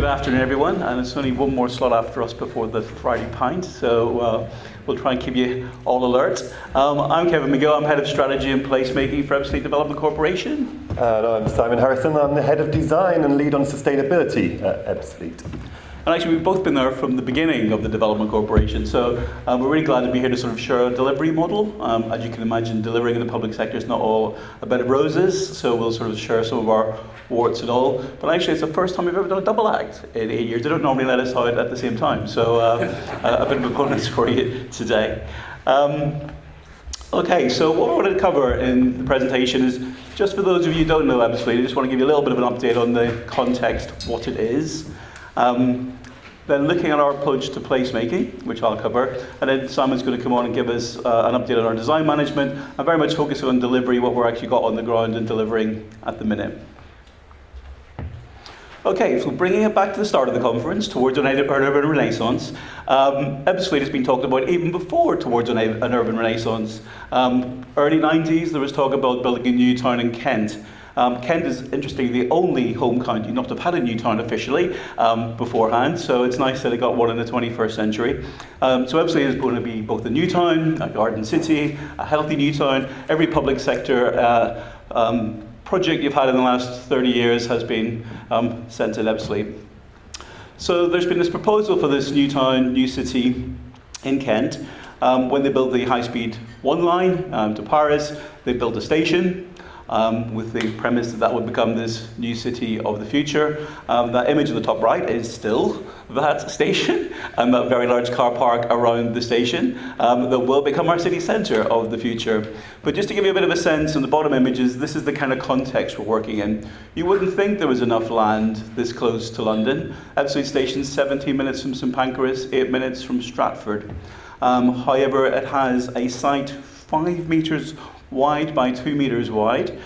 Good afternoon, everyone, and it's only one more slot after us before the Friday pint, so we'll try and keep you all alert. I'm Kevin Mcgeough, I'm Head of Strategy and Placemaking for Ebbsfleet Development Corporation. And I'm Simon Harrison, I'm the Head of Design and Lead on Sustainability at Ebbsfleet. And actually, we've both been there from the beginning of the Development Corporation, so we're really glad to be here to sort of share a delivery model. As you can imagine, delivering in the public sector is not all a bed of roses, so we'll sort of share some of our warts and all. But actually, it's the first time we've ever done a double act in 8 years. They don't normally let us out at the same time, so a bit of a bonus for you today. Okay, so what I wanted to cover in the presentation is, just for those of you who don't know Ebbsfleet, I just want to give you a little bit of an update on the context, what it is. Then looking at our approach to placemaking, which I'll cover, and then Simon's going to come on and give us an update on our design management, and very much focusing on delivery, what we're actually got on the ground and delivering at the minute. Okay, so bringing it back to the start of the conference, towards an urban renaissance, Ebbsfleet has been talked about even before towards an urban renaissance. Early 90s, there was talk about building a new town in Kent. Kent is, interestingly, the only home county not to have had a new town officially beforehand, so it's nice that it got one in the 21st century. So Ebbsfleet is going to be both a new town, a garden city, a healthy new town. Every public sector project you've had in the last 30 years has been sent to Ebbsfleet. So there's been this proposal for this new town, new city in Kent. When they built the high-speed 1 line to Paris, they built a station. With the premise that that would become this new city of the future. That image in the top right is still that station, and that very large car park around the station that will become our city centre of the future. But just to give you a bit of a sense, on the bottom images, this is the kind of context we're working in. You wouldn't think there was enough land this close to London. Ebbsfleet Station, 17 minutes from St Pancras, 8 minutes from Stratford. However, it has a site 5 metres wide by 2 metres wide,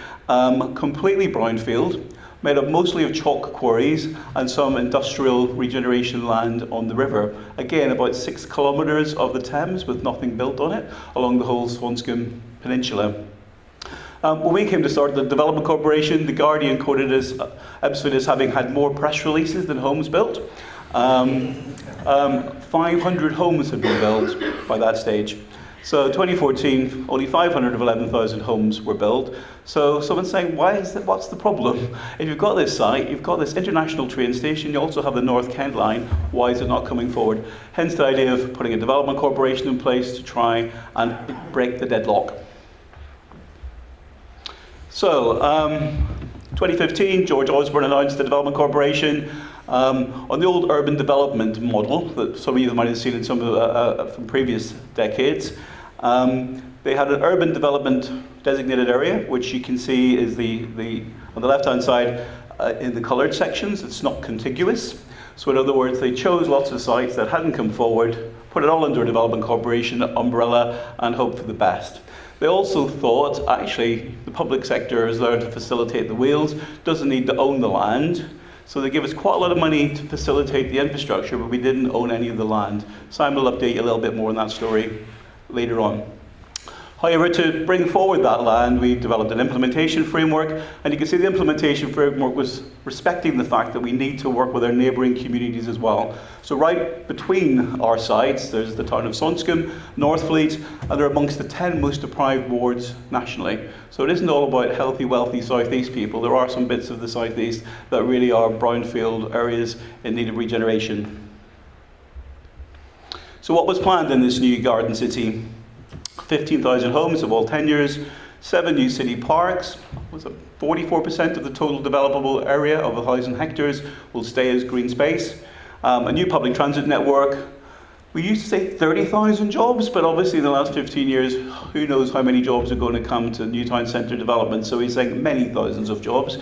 completely brownfield, made up mostly of chalk quarries and some industrial regeneration land on the river. Again, about 6 kilometres of the Thames with nothing built on it along the whole Swanscombe Peninsula. When we came to start the Development Corporation, The Guardian quoted Ebbsfleet as having had more press releases than homes built. 500 homes had been built by that stage. So 2014, only 500 of 11,000 homes were built. So someone's saying, why is that? What's the problem? If you've got this site, you've got this international train station, you also have the North Kent line, why is it not coming forward? Hence the idea of putting a development corporation in place to try and break the deadlock. So, 2015, George Osborne announced the Development Corporation. On the old urban development model that some of you might have seen in some of from previous decades, they had an urban development designated area, which you can see is on the left-hand side in the coloured sections. It's not contiguous. So in other words, they chose lots of sites that hadn't come forward, put it all under a development corporation umbrella, and hoped for the best. They also thought, actually, the public sector is there to facilitate the wheels, doesn't need to own the land. So they gave us quite a lot of money to facilitate the infrastructure, but we didn't own any of the land. Simon will update you a little bit more on that story later on. However, to bring forward that land, we developed an implementation framework, and you can see the implementation framework was respecting the fact that we need to work with our neighbouring communities as well. So right between our sites, there's the town of Swanscombe, Northfleet, and they're amongst the 10 most deprived wards nationally. So it isn't all about healthy, wealthy South East people. There are some bits of the South East that really are brownfield areas in need of regeneration. So what was planned in this new garden city? 15,000 homes of all tenures, 7 new city parks, 44% of the total developable area of 1,000 hectares will stay as green space, a new public transit network. We used to say 30,000 jobs, but obviously in the last 15 years, who knows how many jobs are going to come to new town centre development, so he's saying many thousands of jobs,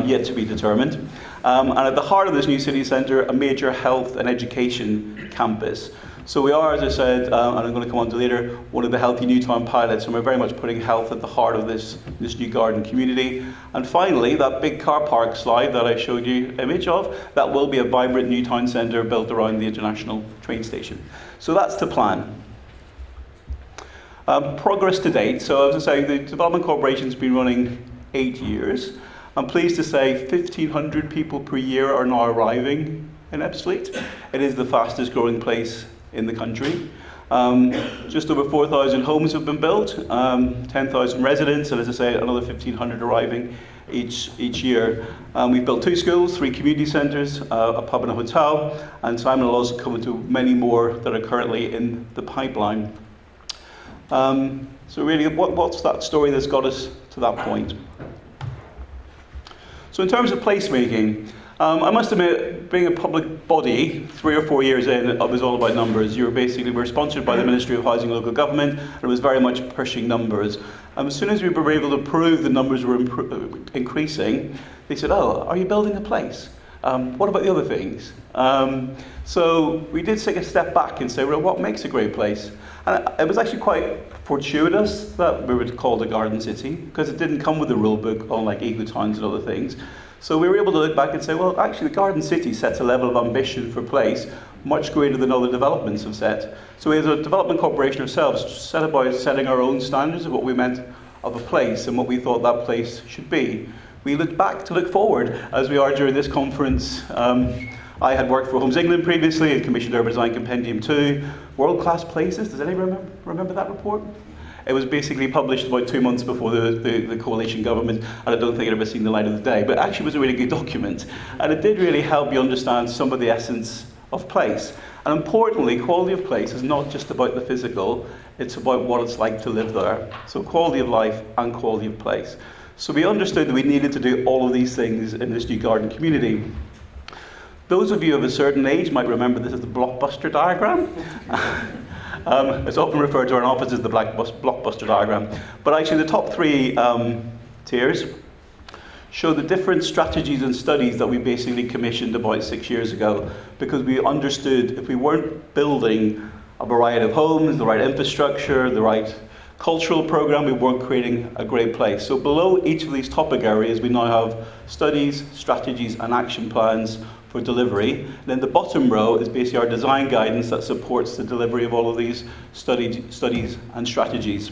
yet to be determined. And at the heart of this new city centre, a major health and education campus. So we are, as I said, and I'm going to come on to later, one of the Healthy New Town pilots, and we're very much putting health at the heart of this new garden community. And finally, that big car park slide that I showed you an image of, that will be a vibrant new town centre built around the international train station. So that's the plan. Progress to date. So as I say, the Development Corporation's been running 8 years. I'm pleased to say 1,500 people per year are now arriving in Ebbsfleet. It is the fastest growing place in the country. Just over 4,000 homes have been built, 10,000 residents, and as I say, another 1,500 arriving each year. We've built 2 schools, 3 community centres, a pub and a hotel, and Simon will also come into many more that are currently in the pipeline. So really, what's that story that's got us to that point? So in terms of placemaking, I must admit, being a public body, 3 or 4 years in, it was all about numbers. We were sponsored by the Ministry of Housing and Local Government, and it was very much pushing numbers. As soon as we were able to prove the numbers were increasing, they said, oh, are you building a place? What about the other things? So we did take a step back and say, well, what makes a great place? And it was actually quite fortuitous that we were called a garden city, because it didn't come with a rule book, unlike ecotowns and other things. So we were able to look back and say, well, actually the garden city sets a level of ambition for place much greater than other developments have set. So we as a development corporation ourselves set about setting our own standards of what we meant of a place and what we thought that place should be. We looked back to look forward, as we are during this conference. I had worked for Homes England previously and commissioned Urban Design Compendium 2. World Class Places, does anyone remember that report? It was basically published about 2 months before the coalition government, and I don't think it ever seen the light of the day, but actually it was a really good document. And it did really help you understand some of the essence of place. And importantly, quality of place is not just about the physical, it's about what it's like to live there. So quality of life and quality of place. So we understood that we needed to do all of these things in this new garden community. Those of you of a certain age might remember this as the blockbuster diagram. It's often referred to in our office as the blockbuster diagram. But actually the top 3 tiers show the different strategies and studies that we basically commissioned about 6 years ago, because we understood if we weren't building a variety of homes, the right infrastructure, the right cultural program, we weren't creating a great place. So below each of these topic areas, we now have studies, strategies, and action plans for delivery. And then the bottom row is basically our design guidance that supports the delivery of all of these studies and strategies.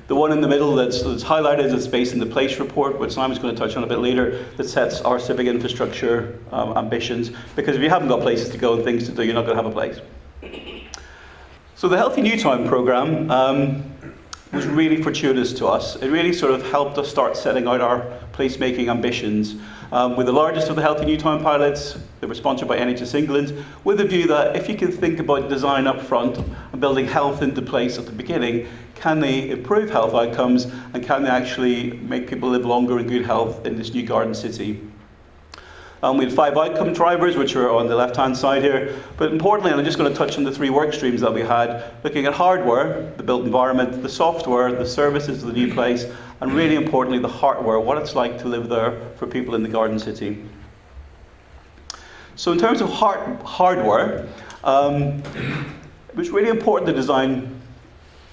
The one in the middle that's highlighted is Space in the Place report, which Simon's going to touch on a bit later, that sets our civic infrastructure ambitions, because if you haven't got places to go and things to do, you're not going to have a place. So the Healthy New Town programme was really fortuitous to us. It really sort of helped us start setting out our placemaking ambitions. We're the largest of the Healthy New Town pilots. They were sponsored by NHS England, with the view that if you can think about design up front and building health into place at the beginning, can they improve health outcomes and can they actually make people live longer in good health in this new garden city? We had 5 outcome drivers, which are on the left-hand side here. But importantly, and I'm just going to touch on the 3 work streams that we had, looking at hardware, the built environment, the software, the services of the new place, and really importantly, the hardware, what it's like to live there for people in the garden city. So in terms of hardware, it was really important to design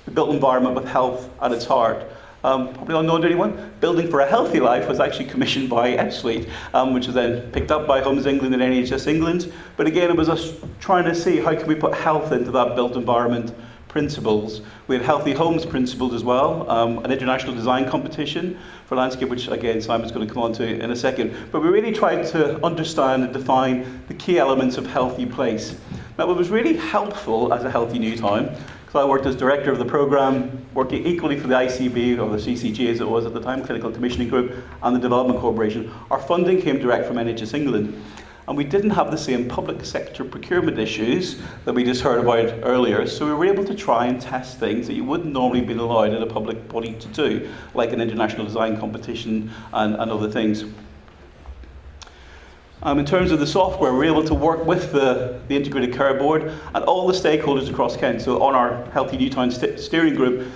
the built environment with health at its heart. Probably unknown to anyone, Building for a Healthy Life was actually commissioned by Ebbsfleet, which was then picked up by Homes England and NHS England. But again, it was us trying to see how can we put health into that built environment principles. We had Healthy Homes principles as well, an international design competition for landscape, which again Simon's going to come on to in a second. But we really tried to understand and define the key elements of healthy place. Now, what was really helpful as a Healthy New Town, because I worked as director of the programme, working equally for the ICB, or the CCG as it was at the time, Clinical Commissioning Group, and the Development Corporation. Our funding came direct from NHS England. And we didn't have the same public sector procurement issues that we just heard about earlier. So we were able to try and test things that you wouldn't normally be allowed in a public body to do, like an international design competition and other things. In terms of the software, we were able to work with the Integrated Care Board and all the stakeholders across Kent. So on our Healthy New Town steering group,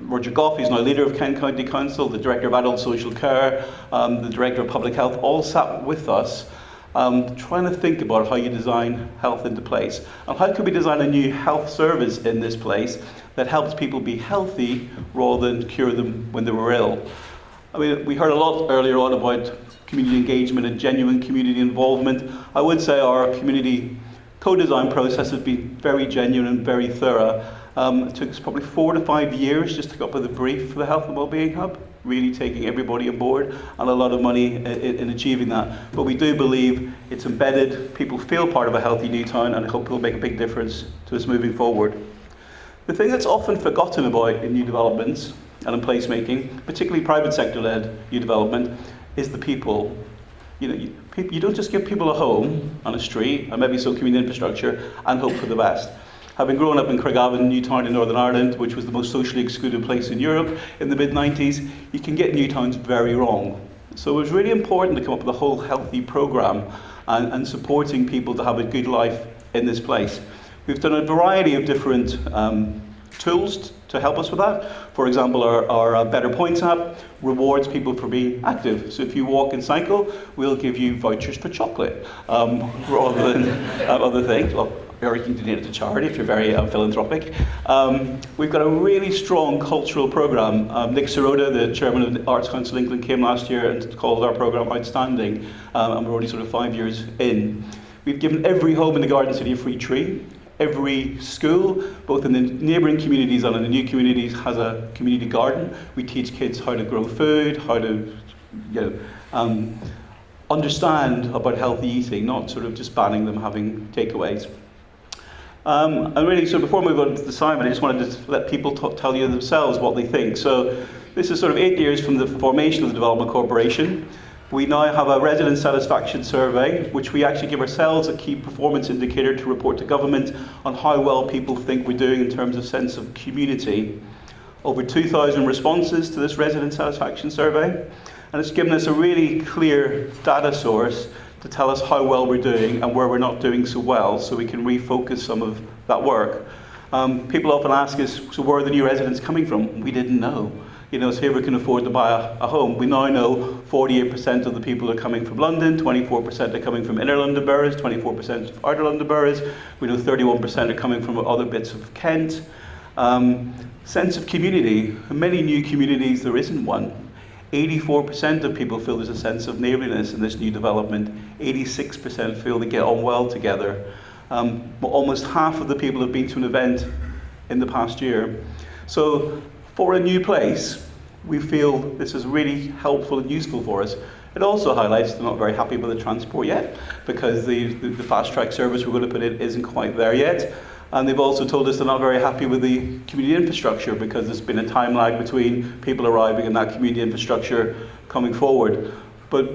Roger Goff, who's now leader of Kent County Council, the Director of Adult Social Care, the Director of Public Health, all sat with us trying to think about how you design health into place. And how could we design a new health service in this place that helps people be healthy rather than cure them when they were ill. I mean, we heard a lot earlier on about community engagement and genuine community involvement. I would say our community co-design process has been very genuine and very thorough. It took us probably 4 to 5 years just to come up with a brief for the Health and Wellbeing Hub. really taking everybody on board and a lot of money in achieving that. But we do believe it's embedded, people feel part of a healthy new town, and I hope it will make a big difference to us moving forward. The thing that's often forgotten about in new developments and in placemaking, particularly private sector-led new development, is the people. You don't just give people a home on a street and maybe some community infrastructure and hope for the best. Having grown up in Craigavon, Newtown in Northern Ireland, which was the most socially excluded place in Europe in the mid-90s, you can get new towns very wrong. So it was really important to come up with a whole healthy programme and supporting people to have a good life in this place. We've done a variety of different tools to help us with that. For example, our Better Points app rewards people for being active. So if you walk and cycle, we'll give you vouchers for chocolate rather than other things. Well, or you can donate it to charity if you're very philanthropic. We've got a really strong cultural programme. Nick Sirota, the chairman of the Arts Council England, came last year and called our programme outstanding, and we're already sort of 5 years in. We've given every home in the Garden City a free tree. Every school, both in the neighbouring communities and in the new communities, has a community garden. We teach kids how to grow food, how to understand about healthy eating, not sort of just banning them having takeaways. And really, so before we move on to the assignment, I just wanted to let people tell you themselves what they think. So this is sort of 8 years from the formation of the Development Corporation. We now have a resident satisfaction survey, which we actually give ourselves a key performance indicator to report to government on how well people think we're doing in terms of sense of community. Over 2,000 responses to this resident satisfaction survey, and it's given us a really clear data source to tell us how well we're doing and where we're not doing so well, so we can refocus some of that work. People often ask us, so where are the new residents coming from? We didn't know. So here we can afford to buy a home. We now know 48% of the people are coming from London, 24% are coming from inner London boroughs, 24% of outer London boroughs. We know 31% are coming from other bits of Kent. Sense of community. In many new communities, there isn't one. 84% of people feel there's a sense of neighbourliness in this new development. 86% feel they get on well together. Almost half of the people have been to an event in the past year. So for a new place, we feel this is really helpful and useful for us. It also highlights they're not very happy with the transport yet, because the fast track service we're going to put in isn't quite there yet. And they've also told us they're not very happy with the community infrastructure, because there's been a time lag between people arriving and that community infrastructure coming forward. But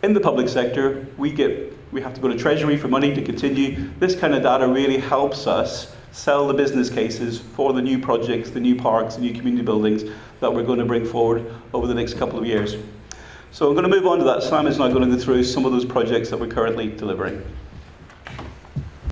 in the public sector, we have to go to Treasury for money to continue. This kind of data really helps us sell the business cases for the new projects, the new parks, the new community buildings that we're going to bring forward over the next couple of years. So I'm going to move on to that. Simon's now going to go through some of those projects that we're currently delivering.